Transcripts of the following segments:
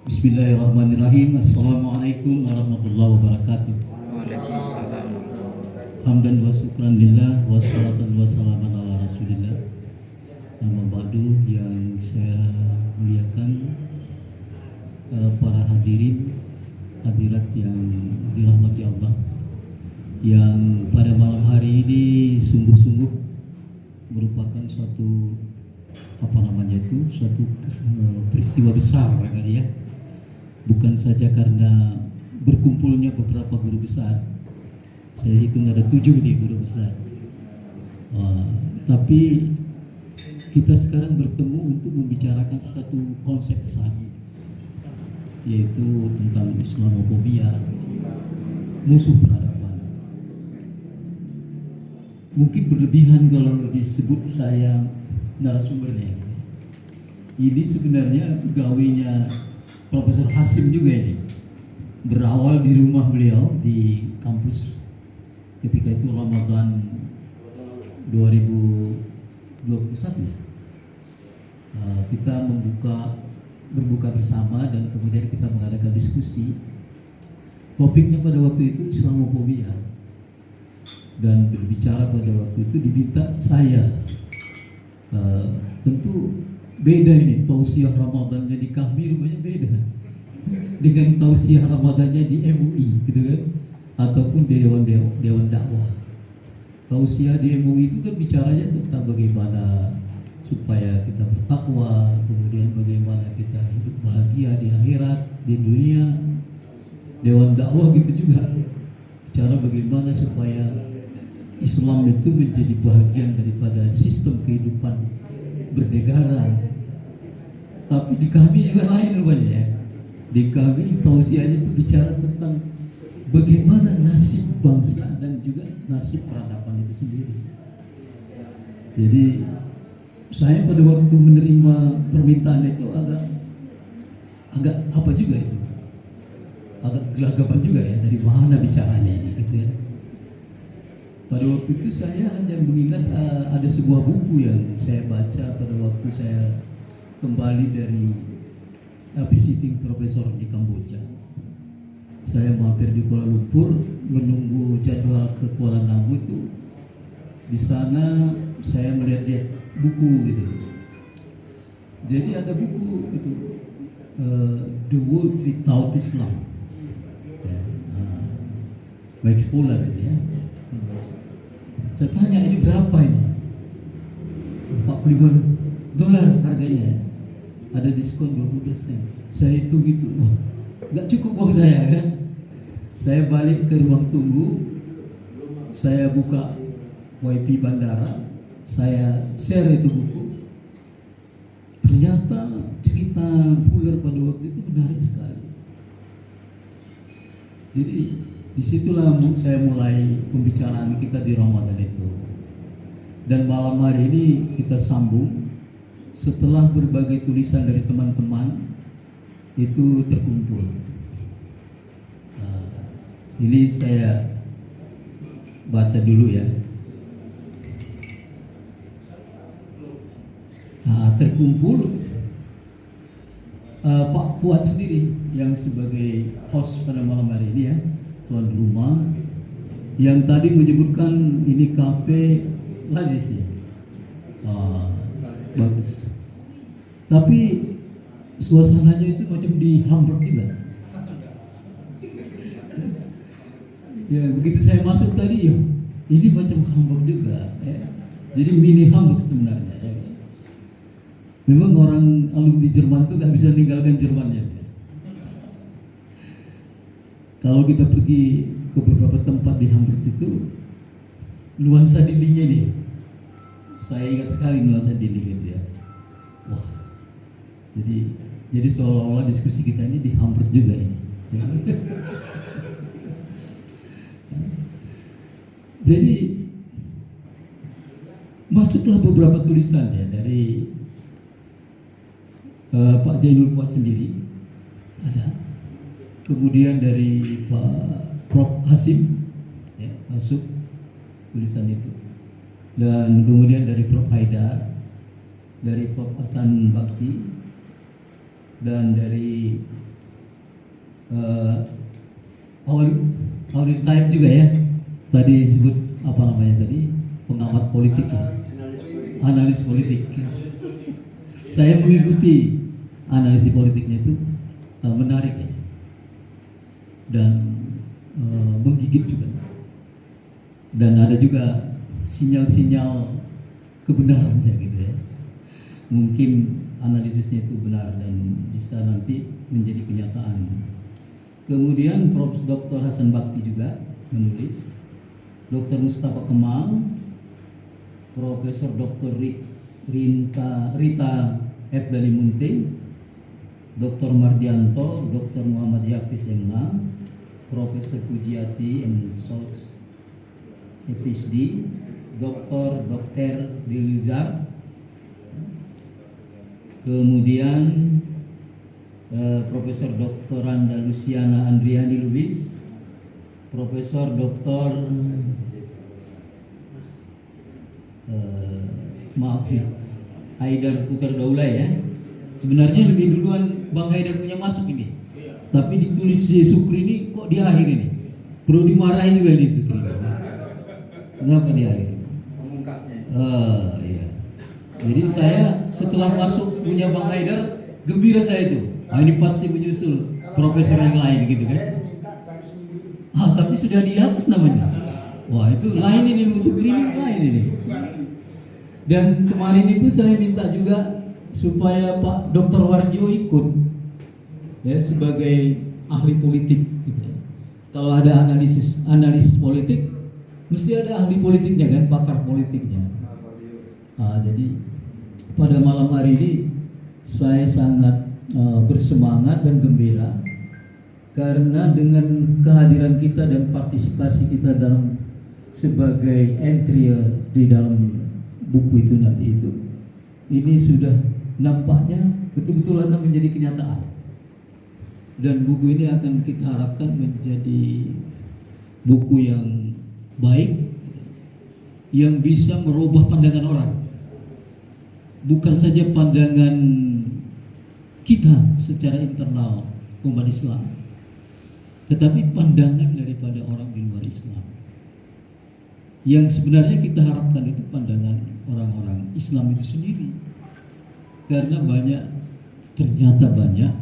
Bismillahirrahmanirrahim. Assalamualaikum warahmatullahi wabarakatuh. Waalaikumsalam. Hamdan wa syukran lillah wa salatan wa salaman ala rasulillah. Amma ba'du, yang saya muliakan para hadirin hadirat yang dirahmati Allah, yang pada malam hari ini sungguh-sungguh merupakan suatu peristiwa besar barangkali ya. Bukan saja karena berkumpulnya beberapa guru besar, saya hitung ada 7 nih guru besar, tapi kita sekarang bertemu untuk membicarakan satu konsep besar, yaitu tentang Islamofobia, musuh peradaban. Mungkin berlebihan kalau disebut saya narasumbernya. Ini sebenarnya gawainya Profesor Hasim juga ini. Berawal di rumah beliau di kampus ketika itu Ramadan 2021 ya. Kita berbuka bersama dan kemudian kita mengadakan diskusi. Topiknya pada waktu itu Islamofobia. Dan berbicara pada waktu itu diminta saya, tentu beda ini tausiah Ramadannya di Kahmi rupanya beda dengan tausiah Ramadannya di MUI gitu kan, ataupun di dewan dakwah. Tausiah di MUI itu kan bicaranya tentang bagaimana supaya kita bertakwa, kemudian bagaimana kita hidup bahagia di akhirat, di dunia. Dewan dakwah gitu juga, bicara bagaimana supaya Islam itu menjadi bahagian daripada sistem kehidupan bernegara. Tapi di kami juga lain rupanya ya. Di kami tausiahnya itu bicara tentang bagaimana nasib bangsa dan juga nasib peradaban itu sendiri. Jadi saya pada waktu menerima permintaan itu agak apa juga itu, agak gelagapan juga ya, dari mana bicaranya ini gitu ya. Pada waktu itu saya hanya mengingat ada sebuah buku yang saya baca pada waktu saya kembali dari visiting profesor di Kamboja. Saya mampir di Kuala Lumpur menunggu jadwal ke Kuala Namu itu. Di sana saya melihat-lihat buku gitu. Jadi ada buku itu The World Without Islam, ya, Mike Fuller itu ya. Saya tanya, ini berapa ini? $45 harganya. Ada diskon 20%. Saya hitung gitu, wah, nggak cukup uang saya kan. Saya balik ke ruang tunggu, saya buka WiFi bandara, saya share itu buku. Ternyata cerita Fuller pada waktu itu menarik sekali. Jadi disitulah saya mulai pembicaraan kita di Ramadan itu. Dan malam hari ini kita sambung setelah berbagai tulisan dari teman-teman itu terkumpul. Ini saya baca dulu ya. Terkumpul Pak Fuad sendiri yang sebagai host pada malam hari ini ya, tuan rumah, yang tadi menyebutkan ini kafe Lazis ya. Bagus. Tapi suasananya itu macam di Hamburg juga. Ya, begitu saya masuk tadi ya, ini macam Hamburg juga ya. Jadi mini Hamburg sebenarnya ya. Memang orang alumni Jerman tuh gak bisa meninggalkan Jermannya ya. Kalau kita pergi ke beberapa tempat di Hamburg situ, nuansa dindingnya nih, saya ingat sekali nuansa dinding itu ya. Wah, jadi seolah-olah diskusi kita ini di Hamburg juga ini. Jadi masuklah beberapa tulisan ya dari Pak Jainul Fuad sendiri ada, kemudian dari Pak Prof Hasim ya, masuk tulisan itu, dan kemudian dari Prof Haidar, dari Prof Hasan Bakti, dan dari eh, awal time juga ya. Tadi disebut apa namanya tadi, pengamat politik ya, analis politik. Saya mengikuti analisis politiknya itu menarik ya, dan menggigit juga. Dan ada juga sinyal-sinyal kebenarannya gitu ya. Mungkin analisisnya itu benar dan bisa nanti menjadi kenyataan. Kemudian Prof. Dr. Hasan Bakti juga menulis, Dr. Mustafa Kemal, Profesor Dr. Rita F. Dalimunte, Dr. Mardianto, Dr. Muhammad Hafiz MA, Profesor Pujiati M. Sols, PhD, Dr. Dilizar, kemudian Profesor Dr. Randa Luciana Andriani Lubis, Profesor Dr. Haidar Putra Daula ya. Sebenarnya lebih duluan Bang Haidar punya masuk ini, tapi ditulis Sukri ini kok di akhir ini. Perlu dimarahi juga ini Sukri. Kenapa di akhir? Iya. Jadi saya setelah masuk punya Bang Haidar, gembira saya itu. Ini pasti menyusul profesor yang lain gitu kan. Tapi sudah di atas namanya. Wah itu lain ini, Sukri ini lain ini. Dan kemarin itu saya minta juga supaya Pak Dr. Warjo ikut ya sebagai ahli politik gitu ya. Kalau ada analisis politik mesti ada ahli politiknya kan, pakar politiknya. Jadi pada malam hari ini saya sangat bersemangat dan gembira karena dengan kehadiran kita dan partisipasi kita dalam sebagai entry di dalam buku itu nanti itu, ini sudah nampaknya betul-betul akan menjadi kenyataan. Dan buku ini akan kita harapkan menjadi buku yang baik, yang bisa merubah pandangan orang. Bukan saja pandangan kita secara internal umat Islam, tetapi pandangan daripada orang di luar Islam. Yang sebenarnya kita harapkan itu pandangan orang-orang Islam itu sendiri. Karena ternyata banyak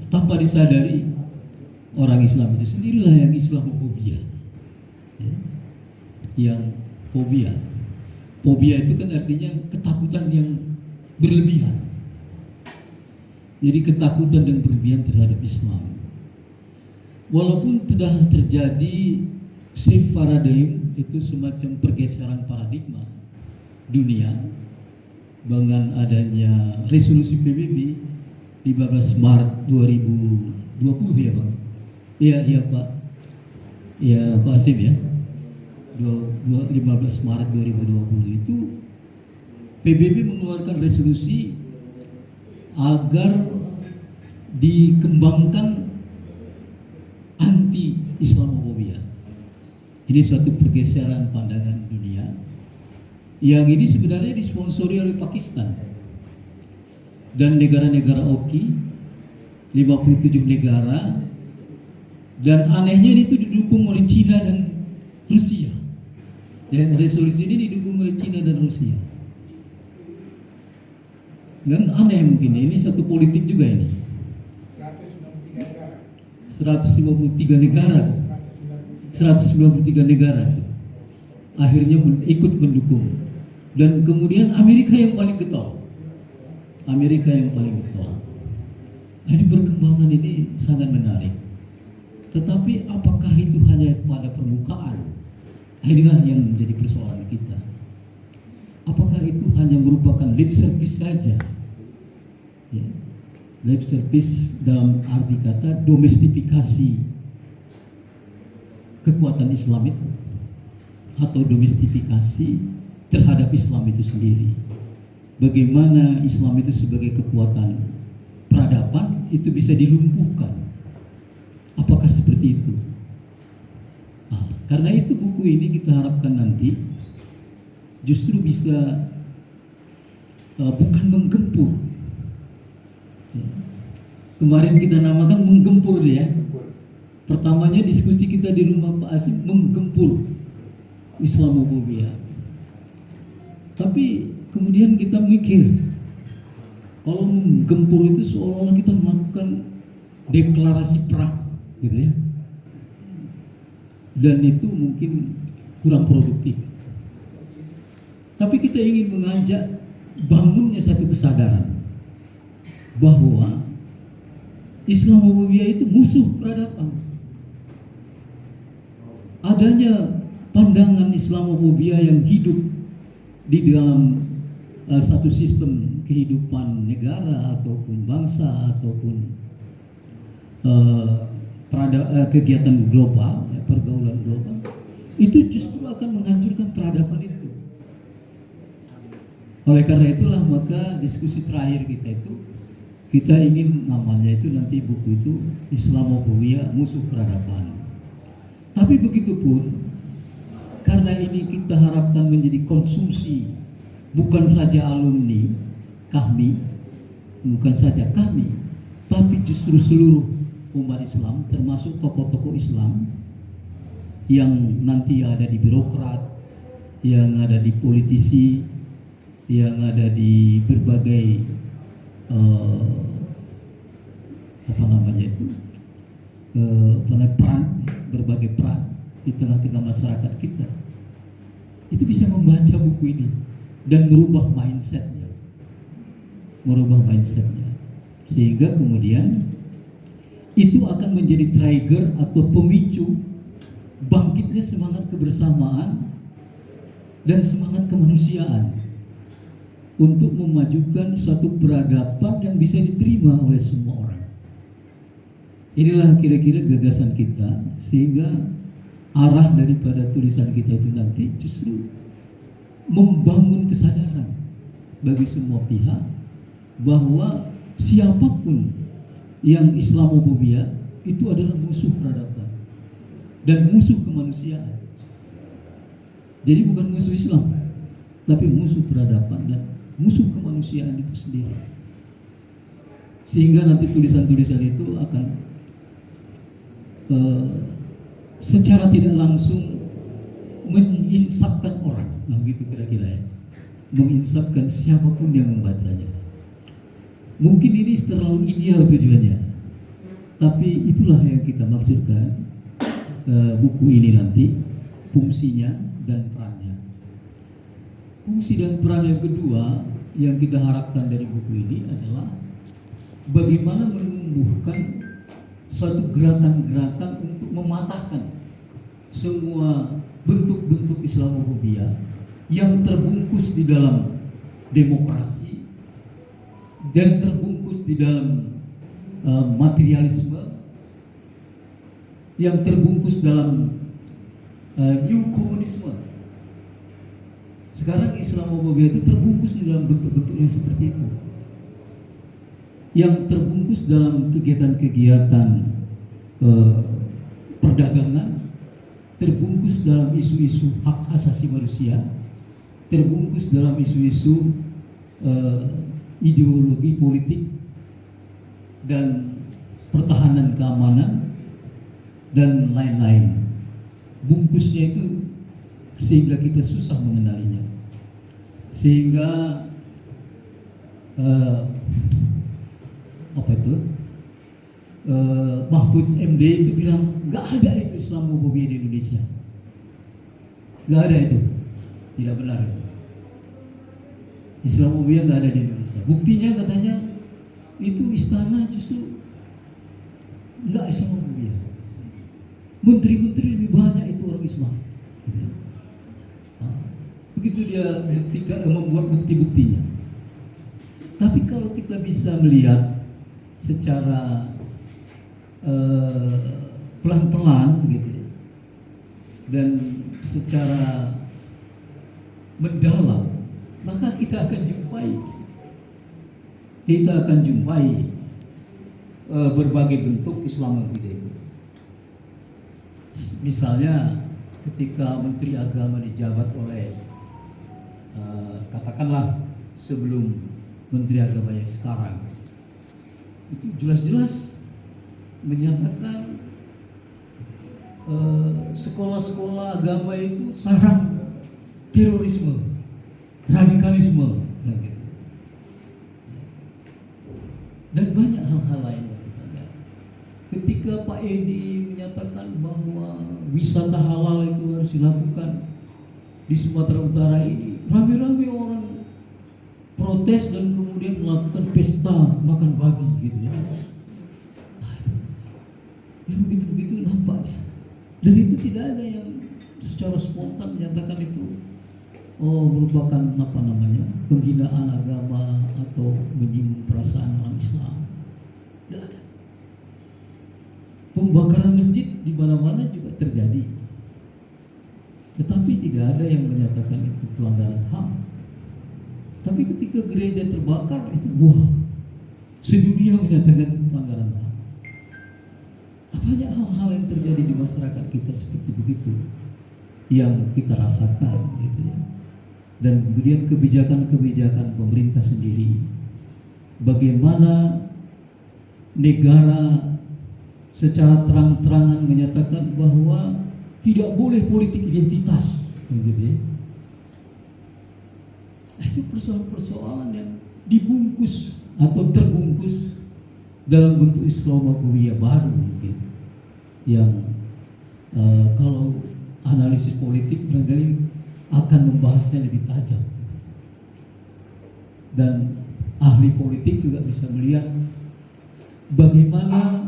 tanpa disadari orang Islam itu sendirilah yang Islamofobia ya. Yang fobia itu kan artinya ketakutan yang berlebihan. Jadi ketakutan dan berlebihan terhadap Islam. Walaupun sudah terjadi shift paradigm, itu semacam pergeseran paradigma dunia dengan adanya resolusi PBB 15 Maret 2020 ya Bang. Iya Pak. Ya Pak Asim ya. 15 Maret 2020 itu PBB mengeluarkan resolusi agar dikembangkan anti Islamofobia. Ini suatu pergeseran pandangan dunia yang ini sebenarnya disponsori oleh Pakistan dan negara-negara OKI, 57 negara, dan anehnya itu didukung oleh Cina dan Rusia. Ya, resolusi ini didukung oleh Cina dan Rusia. Dan aneh mungkin ini satu politik juga ini. 153 negara. 193 negara akhirnya ikut mendukung, dan kemudian Amerika yang paling getol. Ini perkembangan ini sangat menarik, tetapi apakah itu hanya pada permukaan? Inilah yang menjadi persoalan kita. Apakah itu hanya merupakan lip service saja ya. Lip service dalam arti kata domestifikasi kekuatan Islam itu, atau domestifikasi terhadap Islam itu sendiri. Bagaimana Islam itu sebagai kekuatan peradaban itu bisa dilumpuhkan. Apakah seperti itu? Karena itu buku ini kita harapkan nanti justru bisa bukan menggempur Kemarin kita namakan menggempur ya. Pertamanya diskusi kita di rumah Pak Asim menggempur Islamofobia. Tapi kemudian kita mikir, kalau menggempur itu seolah-olah kita melakukan deklarasi perang, gitu ya. Dan itu mungkin kurang produktif. Tapi kita ingin mengajak bangunnya satu kesadaran bahwa Islamofobia itu musuh peradaban. Adanya pandangan Islamofobia yang hidup di dalam satu sistem kehidupan negara ataupun bangsa ataupun kegiatan global, pergaulan global, itu justru akan menghancurkan peradaban itu. Oleh karena itulah maka diskusi terakhir kita ingin namanya itu nanti buku itu Islamofobia musuh peradaban. Tapi begitupun, karena ini kita harapkan menjadi konsumsi bukan saja alumni kami, tapi justru seluruh umat Islam, termasuk tokoh-tokoh Islam yang nanti ada di birokrat, yang ada di politisi, yang ada di berbagai berbagai peran di tengah-tengah masyarakat kita, itu bisa membaca buku ini dan merubah mindsetnya, sehingga kemudian itu akan menjadi trigger atau pemicu bangkitnya semangat kebersamaan dan semangat kemanusiaan untuk memajukan suatu peradaban yang bisa diterima oleh semua orang. Inilah kira-kira gagasan kita, sehingga arah daripada tulisan kita itu nanti justru membangun kesadaran bagi semua pihak bahwa siapapun yang Islamofobia itu adalah musuh peradaban dan musuh kemanusiaan. Jadi bukan musuh Islam, tapi musuh peradaban dan musuh kemanusiaan itu sendiri. Sehingga nanti tulisan-tulisan itu akan secara tidak langsung menginsafkan orang, begitu kira-kira ya, menginsafkan siapapun yang membacanya. Mungkin ini terlalu ideal tujuannya, tapi itulah yang kita maksudkan buku ini nanti, fungsinya dan perannya. Fungsi dan peran yang kedua yang kita harapkan dari buku ini adalah bagaimana menumbuhkan suatu gerakan-gerakan untuk mematahkan semua bentuk-bentuk Islamofobia yang terbungkus di dalam demokrasi dan terbungkus di dalam materialisme, yang terbungkus dalam new komunisme. Sekarang Islamofobia itu terbungkus di dalam bentuk-bentuk yang seperti itu, yang terbungkus dalam kegiatan-kegiatan perdagangan, terbungkus dalam isu-isu hak asasi manusia, terbungkus dalam isu-isu ideologi politik dan pertahanan keamanan dan lain-lain. Bungkusnya itu sehingga kita susah mengenalinya, sehingga Mahfudz MD itu bilang nggak ada itu Islamofobia di Indonesia, nggak ada itu, tidak benar itu. Islamofobia nggak ada di Indonesia. Buktinya katanya itu istana justru nggak Islamofobia. Menteri-menteri lebih banyak itu orang Islam. Begitu dia membuat bukti-buktinya. Tapi kalau kita bisa melihat secara pelan-pelan begitu ya, dan secara mendalam, maka kita akan jumpai berbagai bentuk Islamofobia itu. Misalnya ketika Menteri Agama dijabat oleh katakanlah sebelum Menteri Agama yang sekarang, itu jelas-jelas menyatakan sekolah-sekolah agama itu sarang terorisme, radikalisme, gitu. Dan banyak hal-hal lain yang kita lihat. Ketika Pak Edi menyatakan bahwa wisata halal itu harus dilakukan di Sumatera Utara ini, rame-rame orang protes dan kemudian melakukan pesta makan babi gitu ya. Ya begitu-begitu nampaknya. Dan itu tidak ada yang secara spontan menyatakan itu merupakan penghinaan agama atau menyinggung perasaan orang Islam. Tidak ada. Pembakaran masjid di mana-mana juga terjadi. Tetapi tidak ada yang menyatakan itu pelanggaran HAM. Tapi ketika gereja terbakar itu sedunia menyatakan itu pelanggaran HAM. Banyak hal-hal yang terjadi di masyarakat kita seperti begitu yang kita rasakan gitu ya. Dan kemudian kebijakan-kebijakan pemerintah sendiri, bagaimana negara secara terang-terangan menyatakan bahwa tidak boleh politik identitas gitu ya. Itu persoalan-persoalan yang dibungkus atau terbungkus dalam bentuk Islamophobia baru mungkin, yang kalau analisis politik barangkali akan membahasnya lebih tajam, dan ahli politik juga bisa melihat bagaimana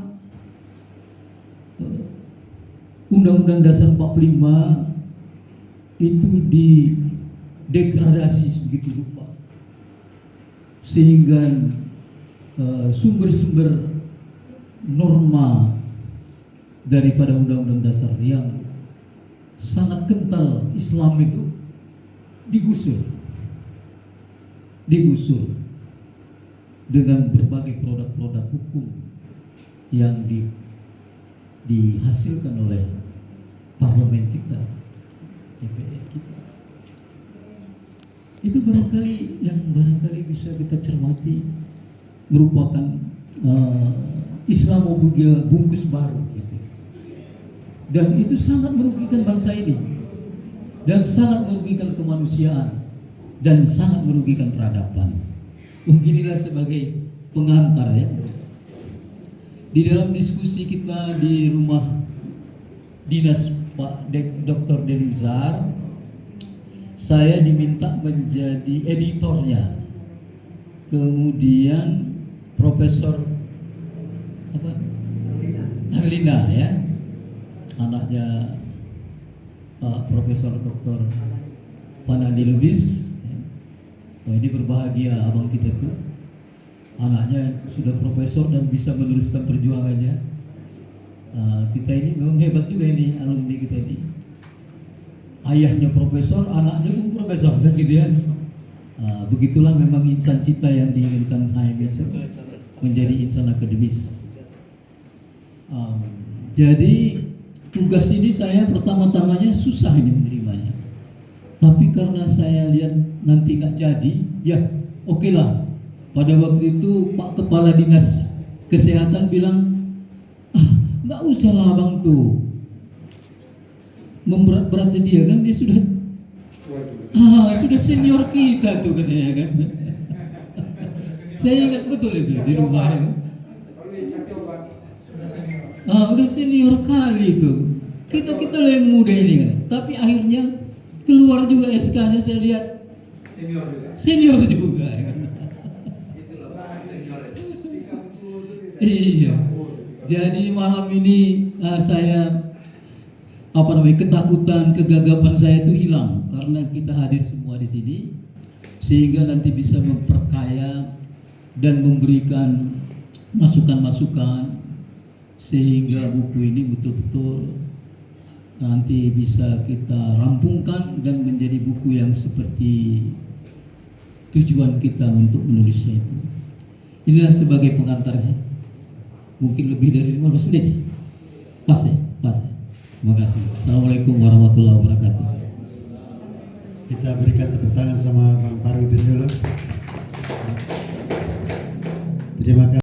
Undang-Undang Dasar 45 itu didegradasi sebegitu rupa sehingga sumber-sumber norma daripada Undang-Undang Dasar yang sangat kental Islam itu digusur dengan berbagai produk-produk hukum yang dihasilkan oleh parlemen kita, DPR kita. Itu barangkali bisa kita cermati merupakan Islamophobia bungkus baru gitu. Dan itu sangat merugikan bangsa ini, dan sangat merugikan kemanusiaan, dan sangat merugikan peradaban. Mungkin inilah sebagai pengantar ya. Di dalam diskusi kita di rumah dinas Pak Dr. Deluzar, saya diminta menjadi editornya. Kemudian Profesor Arlina ya, anaknya Pak Profesor Dr. Panandi Lubis. Ini berbahagia abang kita tuh, anaknya sudah profesor dan bisa meneruskan perjuangannya. Kita ini memang hebat juga ini alumni kita ini. Ayahnya profesor, anaknya pun profesor, kan gitu ya. Begitulah memang insan cita yang diinginkan HMS menjadi insan akademis. Jadi tugas ini saya pertama-tamanya susah ini menerimanya. Tapi karena saya lihat nanti nggak jadi, ya oke lah. Pada waktu itu Pak Kepala Dinas Kesehatan bilang, nggak usah lah abang tuh memberat-berati dia, kan dia sudah senior kita tuh katanya kan. Saya ingat betul itu di rumah itu. Udah senior kali tuh. Kita lah yang muda ini kan. Tapi akhirnya keluar juga SK-nya, saya lihat senior juga. Iya. Jadi malam ini saya ketakutan, kegagapan saya itu hilang karena kita hadir semua di sini, sehingga nanti bisa memperkaya dan memberikan masukan-masukan sehingga buku ini betul-betul nanti bisa kita rampungkan dan menjadi buku yang seperti tujuan kita untuk menulisnya itu. Inilah sebagai pengantarnya. Mungkin lebih dari 15 menit. Pas ya? Terima kasih. Assalamualaikum warahmatullahi wabarakatuh. Kita berikan tepuk tangan sama Bang Parudin dulu. Terima kasih.